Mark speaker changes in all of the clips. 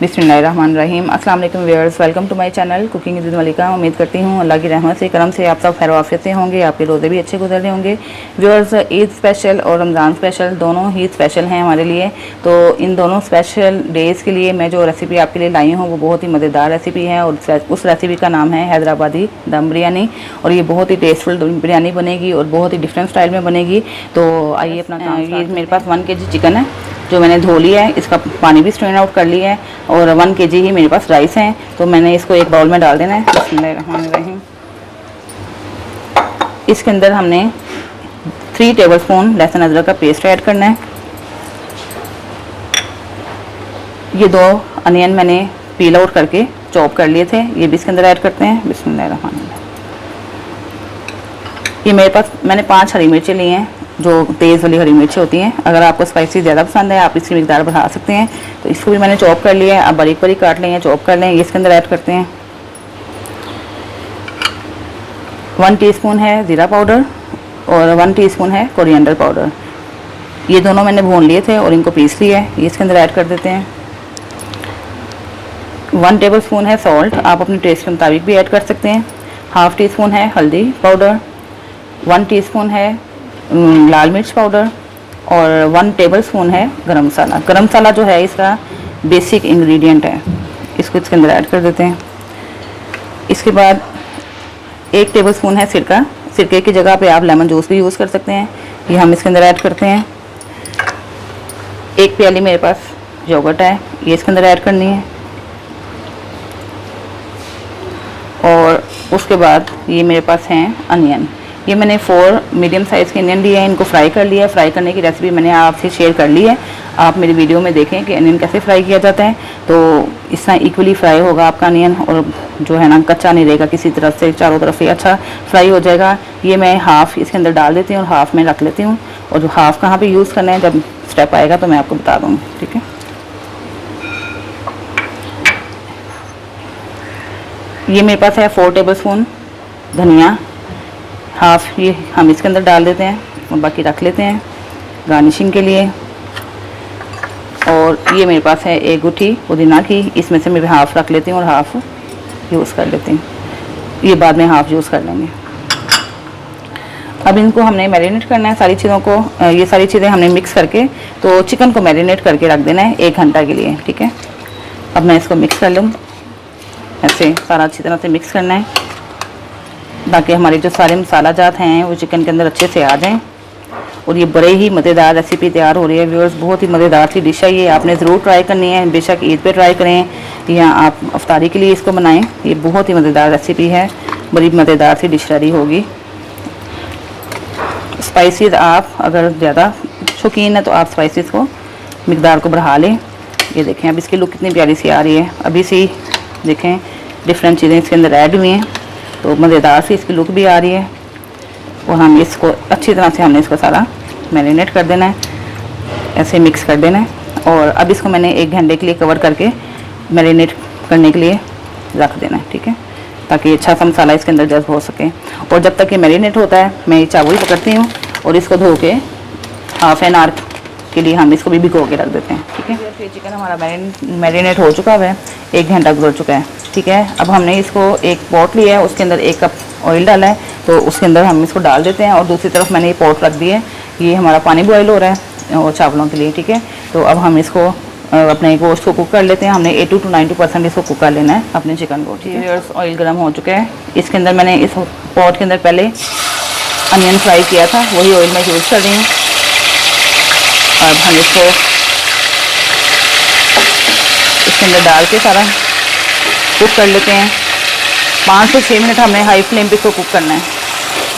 Speaker 1: बिस्मिल्लाहिर्रहमानिर्रहीम। अस्सलाम वालेकुम viewers, welcome to my channel cooking with Malika. उम्मीद करती हूँ अल्लाह की रहमत से करम से आप सब खैर आफियत से होंगे, आपके रोज़े भी अच्छे गुजर रहे होंगे। व्यूअर्स, ईद स्पेशल और रमज़ान स्पेशल दोनों ही स्पेशल हैं हमारे लिए। तो इन दोनों स्पेशल डेज़ के लिए मैं जो रेसिपी आपके लिए लाई हूँ वो बहुत ही मज़ेदार रेसिपी है और उस रेसिपी का नाम है हैदराबादी दम बिरयानी। और ये बहुत ही टेस्टफुल बिरयानी बनेगी और बहुत ही डिफरेंट स्टाइल में बनेगी। तो आइए अपना ये मेरे पास 1 kg चिकन है जो मैंने धो लिया है, इसका पानी भी स्ट्रेन आउट कर लिया है और 1 kg ही मेरे पास राइस हैं। तो मैंने इसको एक बाउल में डाल देना है। बिस्मिल्लाहिर्रहमानिर्रहीम। इसके अंदर हमने 3 टेबलस्पून लहसुन अदरक का पेस्ट ऐड करना है। ये 2 अनियन मैंने पील आउट करके चॉप कर लिए थे, ये भी इसके अंदर ऐड करते हैं। बिस्मिल्लाहिर्रहमानिर्रहीम। ये मेरे पास मैंने 5 हरी मिर्चें ली हैं जो तेज़ वाली हरी मिर्ची होती हैं। अगर आपको स्पाइसी ज़्यादा पसंद है आप इसकी मिकदार बढ़ा सकते हैं। तो इसको भी मैंने चॉप कर लिया है, आप बारीक बारीक काट लें, चॉप कर लें। ये इसके अंदर ऐड करते हैं। 1 टीस्पून है ज़ीरा पाउडर और 1 टीस्पून है कोरिएंडर पाउडर। ये दोनों मैंने भून लिए थे और इनको पीस लिया है, ये इसके अंदर ऐड कर देते हैं। 1 टेबलस्पून है सॉल्ट, आप अपने टेस्ट के मुताबिक भी ऐड कर सकते हैं। हाफ़ टी स्पून है हल्दी पाउडर, 1 टीस्पून है लाल मिर्च पाउडर और 1 टेबलस्पून है गरम मसाला। गरम मसाला जो है इसका बेसिक इंग्रेडिएंट है, इसको इसके अंदर ऐड कर देते हैं। इसके बाद 1 टेबलस्पून है सिरका, सिरके की जगह पे आप लेमन जूस भी यूज़ कर सकते हैं, ये हम इसके अंदर ऐड करते हैं। 1 प्याली मेरे पास योगर्ट है, ये इसके अंदर ऐड करनी है। और उसके बाद ये मेरे पास हैं अनियन, ये मैंने 4 मीडियम साइज़ के अनियन लिए हैं, इनको फ्राई कर लिया है। फ्राई करने की रेसिपी मैंने आपसे शेयर कर ली है, आप मेरी वीडियो में देखें कि अनियन कैसे फ्राई किया जाता है। तो इस तरह इक्वली फ्राई होगा आपका अनियन और जो है ना कच्चा नहीं रहेगा, किसी तरफ से चारों तरफ से अच्छा फ्राई हो जाएगा। ये मैं हाफ़ इसके अंदर डाल देती हूँ और हाफ़ में रख लेती हूँ। और जो हाफ़ कहाँ पर यूज़ करना है जब स्टेप आएगा तो मैं आपको बता दूँगी, ठीक है। ये मेरे पास है 4 टेबलस्पून धनिया, हाफ़ ये हम इसके अंदर डाल देते हैं और बाकी रख लेते हैं गार्निशिंग के लिए। और ये मेरे पास है 1 गुठी पुदीना की, इसमें से मैं हाफ़ रख लेती हूँ और हाफ़ यूज़ कर लेती हूँ, ये बाद में हाफ़ यूज़ कर लेंगे। अब इनको हमने मैरिनेट करना है सारी चीज़ों को, ये सारी चीज़ें हमने मिक्स करके तो चिकन को मैरिनेट करके रख देना है 1 घंटा के लिए, ठीक है। अब मैं इसको मिक्स कर लूँ, ऐसे सारा अच्छी तरह से मिक्स करना है ताकि हमारे जो सारे मसाला जात हैं वो चिकन के अंदर अच्छे से आ जाएं। और ये बड़े ही मज़ेदार रेसिपी तैयार हो रही है व्यूअर्स, बहुत ही मज़ेदार सी डिश है ये, आपने ज़रूर ट्राई करनी है। बेशक ईद पे ट्राई करें या आप अफ्तारी के लिए इसको बनाएं, ये बहुत ही मज़ेदार रेसिपी है, बड़ी मज़ेदार सी डिश रेडी होगी। स्पाइसेस आप अगर ज़्यादा शौकीन है तो आप स्पाइसेस को मिकदार को बढ़ा लें। ये देखें अब इसकी लुक कितनी प्यारी सी आ रही है, अभी सी देखें डिफरेंट चीज़ें इसके अंदर ऐड हुई हैं तो मज़ेदार सी इसकी लुक भी आ रही है। और हम इसको अच्छी तरह से हमने इसको सारा मैरिनेट कर देना है, ऐसे मिक्स कर देना है। और अब इसको मैंने 1 घंटे के लिए कवर करके मैरिनेट करने के लिए रख देना है, ठीक है, ताकि अच्छा सा मसाला इसके अंदर जज़्ब हो सके। और जब तक ये मैरिनेट होता है मैं ये चावल पकड़ती हूँ और इसको धो के हाफ़ एन आवर के लिए हम इसको भी भिगो के रख देते हैं, ठीक है। फिर चिकन हमारा मैरिनेट हो चुका है, 1 घंटा गुजर चुका है, ठीक है। अब हमने इसको एक पॉट लिया है, उसके अंदर 1 कप ऑयल डाला है तो उसके अंदर हम इसको डाल देते हैं। और दूसरी तरफ मैंने ये पॉट रख दिया है, ये हमारा पानी बॉयल हो रहा है और चावलों के लिए, ठीक है। तो अब हम इसको अपने गोश्त को कुक कर लेते हैं। हमने 80 to 90% इसको कुक कर लेना है अपने चिकन को, ठीक है। ऑयल गर्म हो चुका है, इसके अंदर मैंने इस पॉट के अंदर पहले अनियन फ्राई किया था वही ऑयल मैं यूज़ कर रही हूँ। अब हम इसको इसके अंदर डाल के सारा कुक कर लेते हैं। 5 से 6 मिनट हमें हाई फ्लेम पे इसको कुक करना है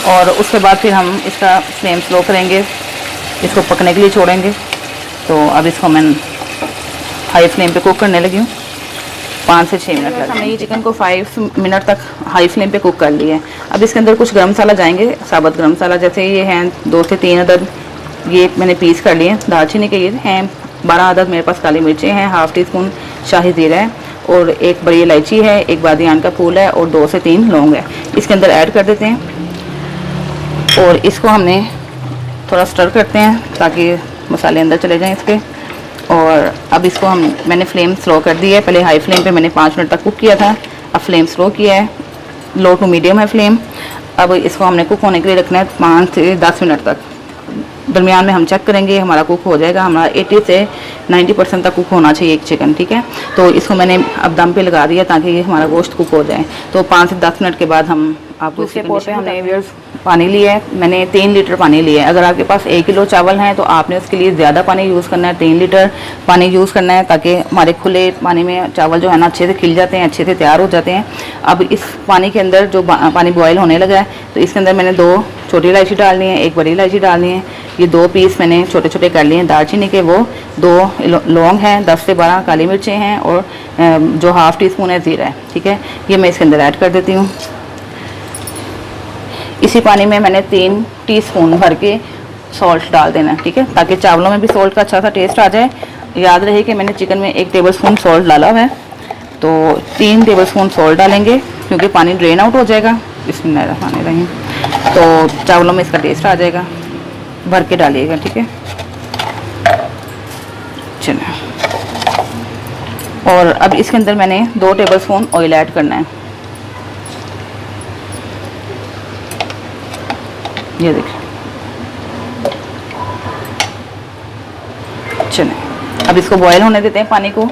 Speaker 1: और उसके बाद फिर हम इसका फ्लेम स्लो करेंगे, इसको पकने के लिए छोड़ेंगे। तो अब इसको मैं हाई फ्लेम पे कुक करने लगी हूँ, 5 से 6 मिनट लगे। हमने ये चिकन को 5 मिनट तक हाई फ्लेम पे कुक कर लिया है। अब इसके अंदर कुछ गरम मसाला जाएंगे, साबुत गरम मसाला, जैसे ये हैं 2 से 3 अदद ये मैंने पीस कर लिए। दालचीनी के ये हैं 12 अदद मेरे पास काली मिर्चें हैं, हाफ़ टी स्पून शाही ज़ीरा है और 1 बड़ी इलायची है, 1 बादियान का फूल है और 2 से 3 लौंग है, इसके अंदर ऐड कर देते हैं। और इसको हमने थोड़ा स्टर करते हैं ताकि मसाले अंदर चले जाएं इसके। और अब इसको मैंने फ्लेम स्लो कर दी है। पहले हाई फ्लेम पे मैंने 5 मिनट तक कुक किया था, अब फ्लेम स्लो किया है, लो टू मीडियम है फ्लेम। अब इसको हमने कुक होने के लिए रखना है 5 से 10 मिनट तक। दरमियान में हम चेक करेंगे, हमारा कुक हो जाएगा। हमारा 80 से 90% तक कुक होना चाहिए एक चिकन, ठीक है। तो इसको मैंने अब दम पे लगा दिया ताकि ये हमारा गोश्त कुक हो जाए। तो 5 से 10 मिनट के बाद हम आपको इसके पोट पे हमने व्यूअर्स पानी लिया है। मैंने 3 लीटर पानी लिया है। अगर आपके पास 1 किलो चावल हैं तो आपने उसके लिए ज़्यादा पानी यूज़ करना है, 3 लीटर पानी यूज़ करना है, ताकि हमारे खुले पानी में चावल जो है ना अच्छे से खिल जाते हैं, अच्छे से तैयार हो जाते हैं। अब इस पानी के अंदर जो पानी बॉयल होने लगा है तो इसके अंदर मैंने 2 छोटी इलायची डालनी है, 1 बड़ी इलायची डालनी है। ये 2 पीस मैंने छोटे छोटे कर लिए हैं दालचीनी के, वो 2 लौंग हैं, 10 से 12 काली मिर्चें हैं और जो हाफ़ टी स्पून है ज़ीरा है, ठीक है। ये मैं इसके अंदर ऐड कर देती हूँ। इसी पानी में मैंने 3 टीस्पून भर के सॉल्ट डाल देना है, ठीक है, ताकि चावलों में भी सॉल्ट का अच्छा सा टेस्ट आ जाए। याद रहे कि मैंने चिकन में 1 टेबलस्पून सॉल्ट डाला हुआ है, तो 3 टेबलस्पून सॉल्ट डालेंगे क्योंकि पानी ड्रेन आउट हो जाएगा। बिस्मिल्लाहिर्रहमानिर्रहीम। तो चावलों में इसका टेस्ट आ जाएगा। भर के डालिएगा, ठीक है। चलिए, और अब इसके अंदर मैंने 2 टेबलस्पून ऑयल ऐड करना है। ये देखिए, चलिए अब इसको बॉयल होने देते हैं पानी को,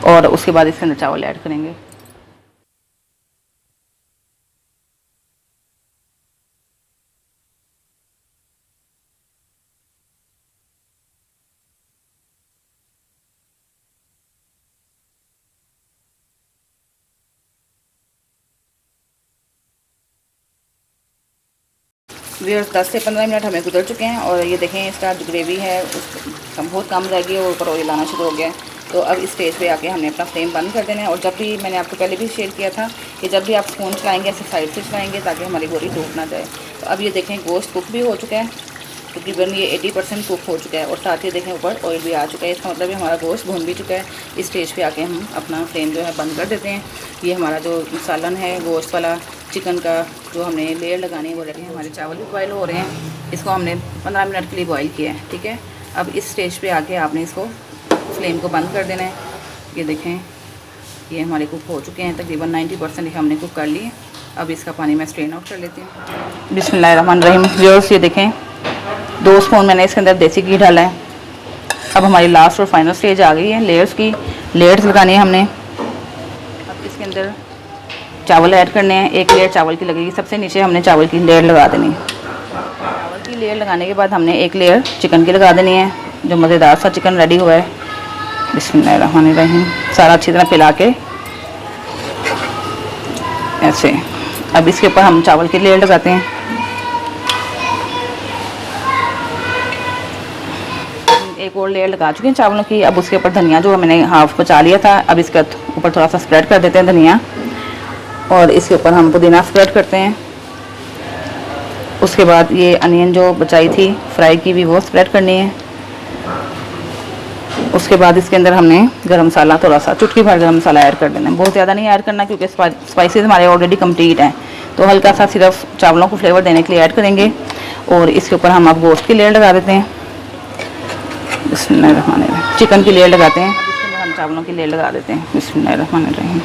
Speaker 1: और उसके बाद इसके अंदर चावल ऐड करेंगे। व्यूअर्स 10 से 15 मिनट हमें गुजर चुके हैं और ये देखें इसका जो ग्रेवी है उसका बहुत कम रह गई है और ऊपर ऑयल आना शुरू हो गया है। तो अब इस स्टेज पे आके हमने अपना फ्लेम बंद कर देना है। और जब भी मैंने आपको पहले भी शेयर किया था कि जब भी आप स्पून चलाएंगे ऐसे साइड से चलाएंगे ताकि हमारी गोली टूट ना जाए। तो अब ये देखें गोश्त कुक भी हो चुका है, तकरीबन ये 80% कुक हो चुका है और साथ ही देखें ऊपर ऑयल भी आ चुका है। इसका मतलब हमारा गोश्त भून भी चुका है। इस स्टेज पे आके हम अपना फ्लेम जो है बंद कर देते हैं। ये हमारा जो सालन है गोश्त वाला चिकन का जो हमने लेयर लगानी है वो रेडी है। हमारे चावल भी बॉयल हो रहे हैं। इसको हमने 15 मिनट के लिए बॉयल किया है, ठीक है। अब इस स्टेज पे आके आपने इसको फ्लेम को बंद कर देना है। ये देखें ये हमारे कुक हो चुके हैं, तकरीबन 90% हमने कुक कर लिए। अब इसका पानी मैं स्ट्रेन आउट कर लेती हूँ। बिस्मिल्लाहिर्रहमानिर्रहीम। व्यूअर्स ये देखें 2 स्पून मैंने इसके अंदर देसी घी डाला है। अब हमारी लास्ट और फाइनल स्टेज आ गई है लेयर्स की। लेयर्स लगानी है हमने। अब इसके अंदर चावल ऐड करने हैं। 1 लेयर चावल की लगेगी, सबसे नीचे हमने चावल की लेयर लगा देनी है। चावल की लेयर लगाने के बाद हमने 1 लेयर चिकन की लगा देनी है। जो मज़ेदार सा चिकन रेडी हुआ है। बिस्मिल्लाहिर्रहमानिर्रहीम। सारा अच्छी तरह पिला के ऐसे। अब इसके ऊपर हम चावल की लेयर लगाते हैं। एक और लेयर लगा चुके हैं चावलों की। अब उसके ऊपर धनिया जो मैंने हाफ बचा लिया था, अब इसके ऊपर थोड़ा सा स्प्रेड कर देते हैं धनिया, और इसके ऊपर हम पुदीना स्प्रेड करते हैं। उसके बाद ये अनियन जो बचाई थी फ्राई की भी वो स्प्रेड करनी है। उसके बाद इसके अंदर हमने गरम मसाला थोड़ा सा चुटकी भर गरम मसाला ऐड कर देना है। बहुत ज़्यादा नहीं ऐड करना क्योंकि स्पाइसेस हमारे ऑलरेडी कंप्लीट हैं, तो हल्का सा सिर्फ चावलों को फ्लेवर देने के लिए ऐड करेंगे। और इसके ऊपर हम अब गोश्त की लेयर लगा देते हैं। बिस्मिल्लाहिर्रहमानिर्रहीम। चिकन की लेयर लगाते हैं। अब इसके अंदर हम चावलों की लेयर लगा देते हैं। बिस्मिल्लाहिर्रहमानिर्रहीम।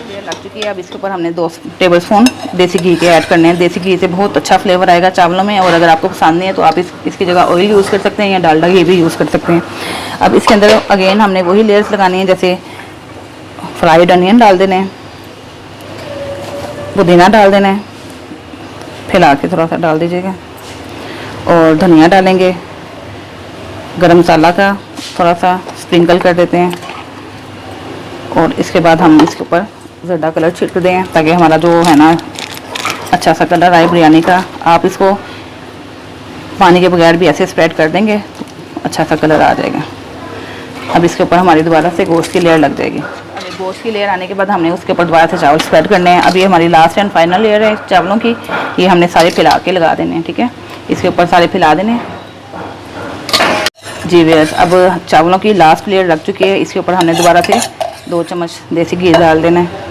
Speaker 1: लेयर लग चुकी है। अब इसके ऊपर हमने 2 टेबलस्पून देसी घी के ऐड करने हैं। देसी घी से बहुत अच्छा फ्लेवर आएगा चावलों में। और अगर आपको पसंद नहीं है तो आप इसकी जगह ऑयल यूज़ कर सकते हैं या डालडा घी भी यूज़ कर सकते हैं। अब इसके अंदर अगेन हमने वही लेयर्स लगानी है, जैसे फ्राइड अनियन डाल देने हैं, पुदीना डाल देना है, फैला के थोड़ा सा डाल दीजिएगा, और धनिया डालेंगे, गरम मसाला का थोड़ा सा स्प्रिंकल कर देते हैं। और इसके बाद हम इसके ऊपर ज़र्दा कलर छिड़क दें ताकि हमारा जो है ना अच्छा सा कलर आए बिरयानी का। आप इसको पानी के बगैर भी ऐसे स्प्रेड कर देंगे तो अच्छा सा कलर आ जाएगा। अब इसके ऊपर हमारी दोबारा से गोश्त की लेयर लग जाएगी। अब गोश्त की लेयर आने के बाद हमने उसके ऊपर दोबारा से चावल स्प्रेड करने हैं। अब ये हमारी लास्ट एंड फाइनल लेयर है चावलों की। ये हमने सारे फैला के लगा देने हैं, ठीक है। इसके ऊपर सारे फैला देने जी व्यूअर्स। अब चावलों की लास्ट लेयर लग चुकी है। इसके ऊपर हमने दोबारा से 2 चम्मच देसी घी डाल देना है।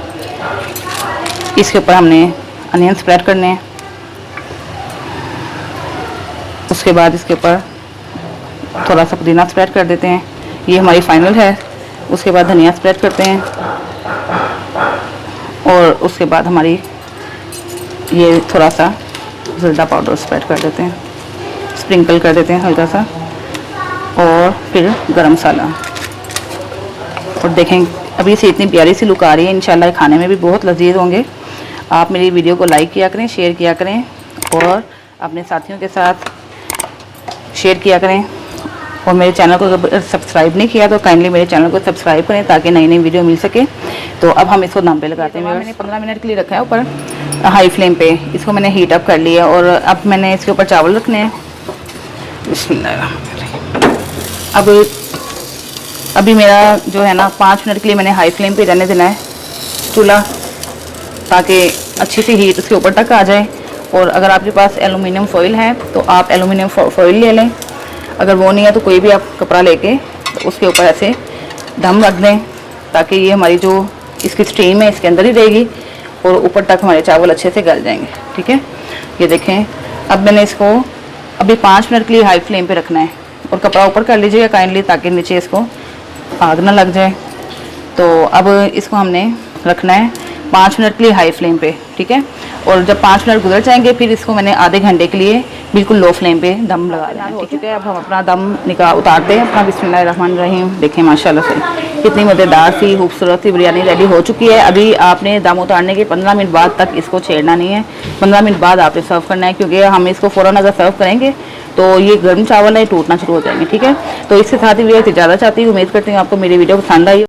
Speaker 1: इसके ऊपर हमने अनियन स्प्रेड करने हैं। उसके बाद इसके ऊपर थोड़ा सा पुदीना स्प्रेड कर देते हैं, ये हमारी फाइनल है। उसके बाद धनिया स्प्रेड करते हैं और उसके बाद हमारी ये थोड़ा सा ज़ीरा पाउडर स्प्रेड कर देते हैं, स्प्रिंकल कर देते हैं हल्का सा, और फिर गरम मसाला। और देखें अभी से इतनी प्यारी सी लुक आ रही है, इंशाल्लाह खाने में भी बहुत लजीज होंगे। आप मेरी वीडियो को लाइक किया करें, शेयर किया करें और अपने साथियों के साथ शेयर किया करें। और मेरे चैनल को अगर सब्सक्राइब नहीं किया तो काइंडली मेरे चैनल को सब्सक्राइब करें ताकि नई नई वीडियो मिल सके। तो अब हम इसको दम पे लगाते हैं। मैंने 15 मिनट के लिए रखा है ऊपर हाई फ्लेम पे, इसको मैंने हीट अप कर लिया और अब मैंने इसके ऊपर चावल रखने हैं। अब अभी मेरा जो है ना 5 मिनट के लिए मैंने हाई फ्लेम पे रहने देना है चूल्हा, ताकि अच्छी सी हीट उसके ऊपर तक आ जाए। और अगर आपके पास एलुमिनियम फॉइल है तो आप एलुमिनियम फॉइल ले लें, अगर वो नहीं है तो कोई भी आप कपड़ा लेके तो उसके ऊपर ऐसे दम रख दें, ताकि ये हमारी जो इसकी स्टीम है इसके अंदर ही रहेगी और ऊपर तक हमारे चावल अच्छे से गल जाएंगे। ठीक है, ये देखें अब मैंने इसको अभी 5 मिनट के लिए हाई फ्लेम पे रखना है और कपड़ा ऊपर कर लीजिएगा काइंडली, ताकि नीचे इसको आग ना लग जाए। तो अब इसको हमने रखना है 5 मिनट के लिए हाई फ्लेम पे। ठीक है, और जब 5 मिनट गुजर जाएंगे फिर इसको मैंने आधे घंटे के लिए बिल्कुल लो फ्लेम पे दम लगा देना है। ठीक है, अब हम अपना दम उतारते हैं अपना। बिस्मिल्लाहिर्रहमानिर्रहीम। देखें माशाल्लाह से कितनी मज़ेदार सी खूबसूरत सी बिरयानी रेडी हो चुकी है। अभी आपने दम उतारने के 15 मिनट बाद तक इसको छेड़ना नहीं है, 15 मिनट बाद आपने सर्व करना है, क्योंकि हम इसको फ़ौरन अगर सर्व करेंगे तो ये गर्म चावल है टूटना शुरू हो जाएंगे। ठीक है, तो इसके साथ ही मैं इजाज़त चाहती हूँ। उम्मीद करती हूँ आपको मेरी वीडियो पसंद आई।